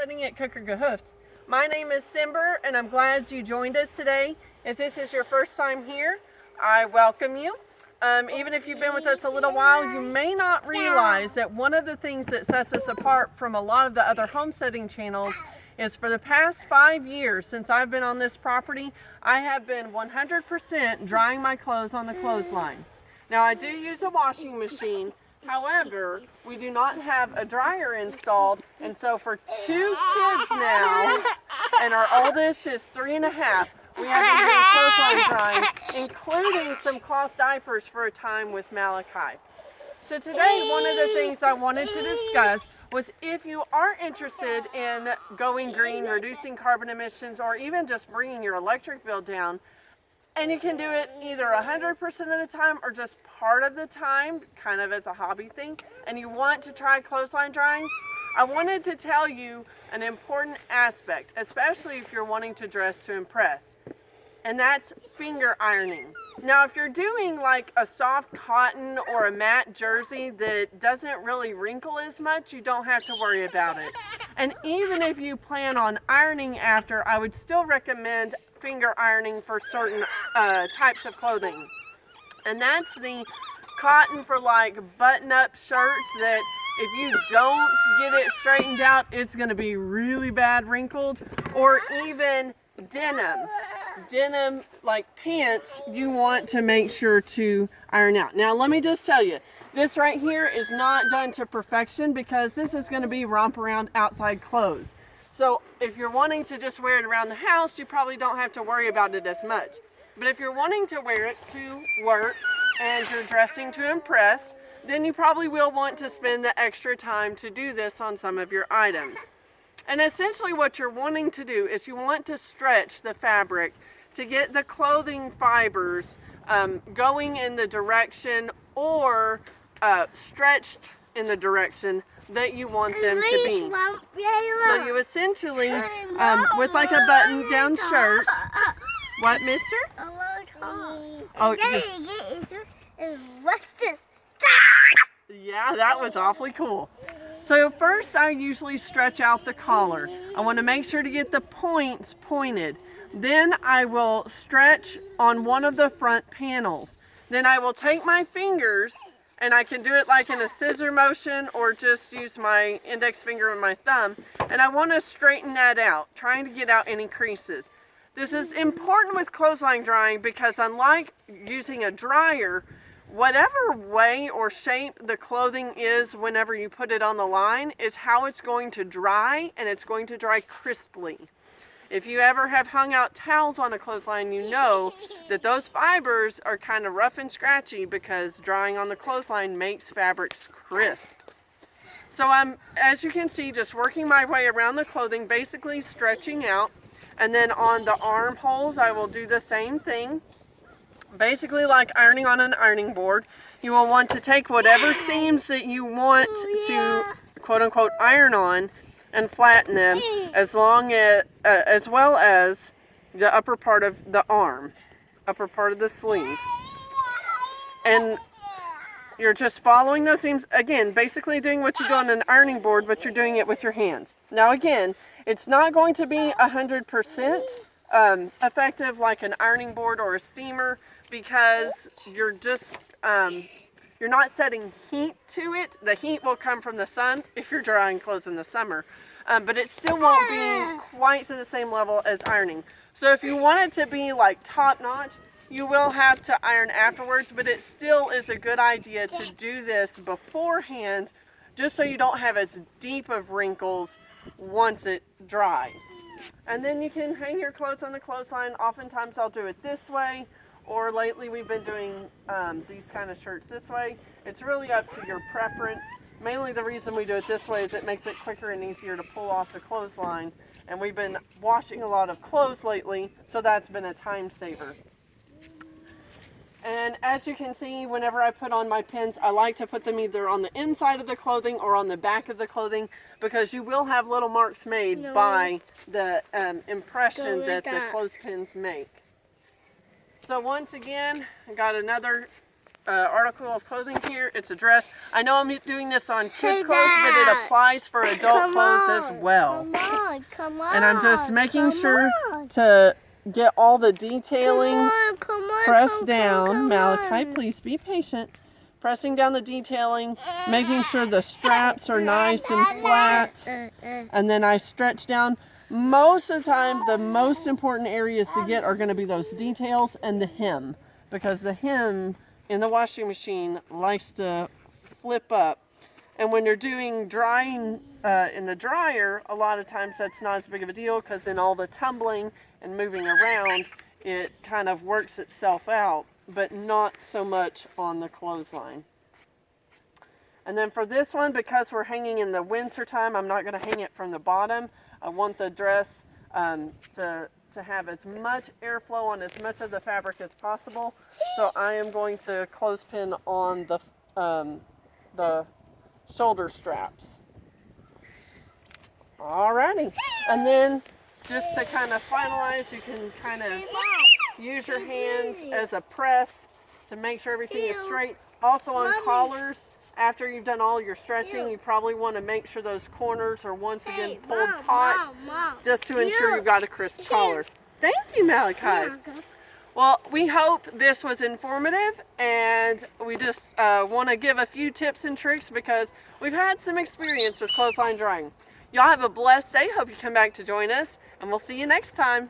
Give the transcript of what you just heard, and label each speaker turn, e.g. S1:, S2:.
S1: Homesteading at Kooker. My name is Simber, and I'm glad you joined us today. If this is your first time here, I welcome you. Even if you've been with us a little while, you may not realize that one of the things that sets us apart from a lot of the other homesteading channels is for the past 5 years since I've been on this property, I have been 100% drying my clothes on the clothesline. Now I do use a washing machine. However, we do not have a dryer installed, and so for 2 kids now, and our oldest is 3.5, we have been doing clothesline drying, including some cloth diapers for a time with Malachi. So today, one of the things I wanted to discuss was if you are interested in going green, reducing carbon emissions, or even just bringing your electric bill down, and you can do it either 100% of the time or just part of the time, kind of as a hobby thing, and you want to try clothesline drying, I wanted to tell you an important aspect, especially if you're wanting to dress to impress, and that's finger ironing. Now, if you're doing like a soft cotton or a matte jersey that doesn't really wrinkle as much, you don't have to worry about it. And even if you plan on ironing after, I would still recommend finger ironing for certain types of clothing. And that's the cotton for like button-up shirts that if you don't get it straightened out, it's going to be really bad wrinkled. Or even denim like pants, you want to make sure to iron out. Now let me just tell you, this right here is not done to perfection because this is going to be romp around outside clothes. So if you're wanting to just wear it around the house, you probably don't have to worry about it as much. But if you're wanting to wear it to work and you're dressing to impress, then you probably will want to spend the extra time to do this on some of your items. And essentially what you're wanting to do is you want to stretch the fabric to get the clothing fibers going in the direction or stretched in the direction that you want them to be. So you essentially, with like a button down shirt, what, mister? Oh,
S2: what's this?
S1: Yeah, that was awfully cool. So first I usually stretch out the collar. I want to make sure to get the points pointed. Then I will stretch on one of the front panels. Then I will take my fingers, and I can do it like in a scissor motion or just use my index finger and my thumb. And I want to straighten that out, trying to get out any creases. This is important with clothesline drying because unlike using a dryer, whatever way or shape the clothing is whenever you put it on the line is how it's going to dry, and it's going to dry crisply. If you ever have hung out towels on a clothesline, you know that those fibers are kind of rough and scratchy because drying on the clothesline makes fabrics crisp. So I'm, as you can see, just working my way around the clothing, basically stretching out. And then on the armholes, I will do the same thing. Basically like ironing on an ironing board. You will want to take whatever seams that you want to quote-unquote iron on and flatten them as well as the upper part of the arm, upper part of the sleeve. And you're just following those seams, again, basically doing what you do on an ironing board, but you're doing it with your hands. Now again, it's not going to be 100% effective like an ironing board or a steamer because you're just you're not setting heat to it. The heat will come from the sun if you're drying clothes in the summer, but it still won't be quite to the same level as ironing. So if you want it to be like top notch, you will have to iron afterwards, but it still is a good idea to do this beforehand just so you don't have as deep of wrinkles once it dries. And then you can hang your clothes on the clothesline. Oftentimes I'll do it this way, or lately we've been doing these kind of shirts this way. It's really up to your preference. Mainly the reason we do it this way is it makes it quicker and easier to pull off the clothesline. And we've been washing a lot of clothes lately, so that's been a time saver. And as you can see, whenever I put on my pins, I like to put them either on the inside of the clothing or on the back of the clothing because you will have little marks made by the impression that the clothespins make. So once again, I got another article of clothing here. It's a dress. I know I'm doing this on kids' clothes, but it applies for adult clothes as well.
S2: Come on,
S1: and I'm just making sure to get all the detailing pressed down. Malachi, please be patient. Pressing down the detailing, making sure the straps are nice and flat, and then I stretch down. Most of the time, the most important areas to get are going to be those details and the hem, because the hem in the washing machine likes to flip up. And when you're doing drying in the dryer, a lot of times that's not as big of a deal, because in all the tumbling and moving around, it kind of works itself out, but not so much on the clothesline. And then for this one, because we're hanging in the winter time, I'm not going to hang it from the bottom. I want the dress to have as much airflow on as much of the fabric as possible. So I am going to clothespin on the shoulder straps. Alrighty. And then just to kind of finalize, you can kind of use your hands as a press to make sure everything is straight. Also on collars, after you've done all your stretching, you probably want to make sure those corners are once again pulled taut, just to ensure you've got a crisp collar. Thank you, Malachi. Well, we hope this was informative, and we just want to give a few tips and tricks because we've had some experience with clothesline drying. Y'all have a blessed day. Hope you come back to join us, and we'll see you next time.